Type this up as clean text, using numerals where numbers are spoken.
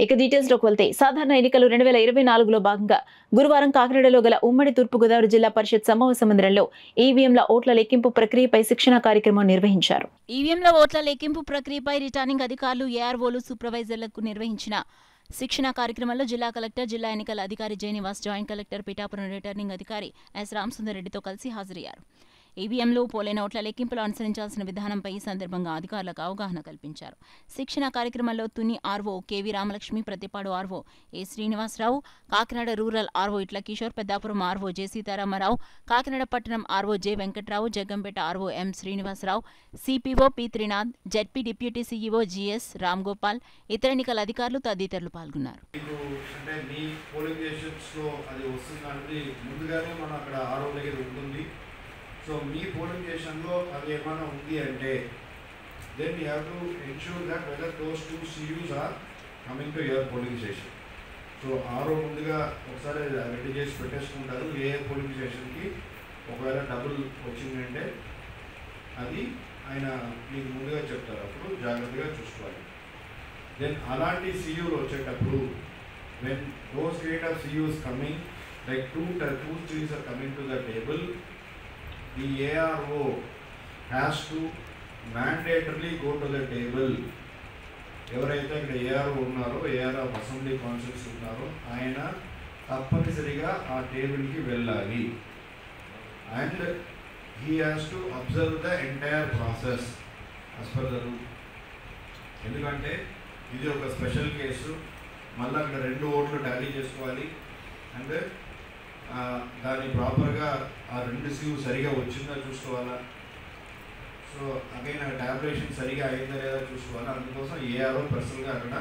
ఇక డీటెయిల్స్లోకి వెళ్తే సాధారణ ఎన్నికలు 2024లో భాగంగా గురువారం కాకినాడలో గల ఉమ్మడి తూర్పుగోదావరి జిల్లా పరిషత్ సమావేశ మందిరంలో ఈవీఎంల ఓట్ల లెక్కింపు ప్రక్రియపై శిక్షణా కార్యక్రమం నిర్వహించారు. ఈవీఎంల ఓట్ల లెక్కింపు ప్రక్రియపై రిటర్నింగ్ అధికారులు, ఏఆర్ఓలు, సూపర్వైజర్లకు నిర్వహించిన శిక్షణా కార్యక్రమంలో జిల్లా కలెక్టర్, జిల్లా ఎన్నికల అధికారి Jayanivas, joint collector Pithapuram returning అధికారి ఎస్ రామసుందర్ రెడ్డితో కలిసి హాజరయ్యారు. ఈవీఎంలు, పోలైన ఓట్ల లెక్కింపులో అనుసరించాల్సిన విధానంపై ఈ సందర్భంగా అధికారులకు అవగాహన కల్పించారు. శిక్షణ కార్యక్రమంలో Tuni RO KV Ramalakshmi, Prathipadu RO A Srinivasarao, Kakinada rural RO Itla Kishore, Peddapuram RO J Sitaramarao, Kakinada పట్టణం RO J Venkatrao, Jaggampeta RO M Srinivasarao, CPO P Trinath, ZP deputy CEO GS Ramgopal, ఇతర ఎన్నికల అధికారులు తదితరులు పాల్గొన్నారు. సో మీ పోలింగ్ స్టేషన్లో అది ఏమైనా ఉంది అంటే then you have to ensure that whether those 2 CUs are coming to your polling station. So ARO ముందుగా ఒకసారి రెడీ చేసి పెట్టేసుకుంటారు. ఏ పోలింగ్ స్టేషన్కి ఒకవేళ డబుల్ వచ్చిందంటే అది ఆయన మీకు ముందుగా చెప్తారు, అప్పుడు జాగ్రత్తగా చూసుకోవాలి. దెన్ అలాంటి CUలు వచ్చేటప్పుడు when those kind of CUs coming like 2 CUs are coming to the table, the ARO has to mandatorily go to the table. ఎవరైతే ఇక్కడ ARO ఉన్నారో, ARO ఆఫ్ అసెంబ్లీ కాన్స్టిట్యూన్స్ ఉన్నారో ఆయన తప్పనిసరిగా ఆ టేబుల్కి వెళ్ళాలి. And he has to observe the entire process as per the rule. ఎందుకంటే ఇది ఒక స్పెషల్ కేసు, మళ్ళీ అక్కడ 2 ఓట్లు టాలీ చేసుకోవాలి. అండ్ దాన్ని ప్రాపర్గా ఆ 2 CU సరిగా వచ్చిందా చూసుకోవాలా. సో అగైన్ ఆ టాబ్లేషన్ సరిగా అయిందా లేదా చూసుకోవాలా. అందుకోసం ARO పర్సనల్గా అక్కడ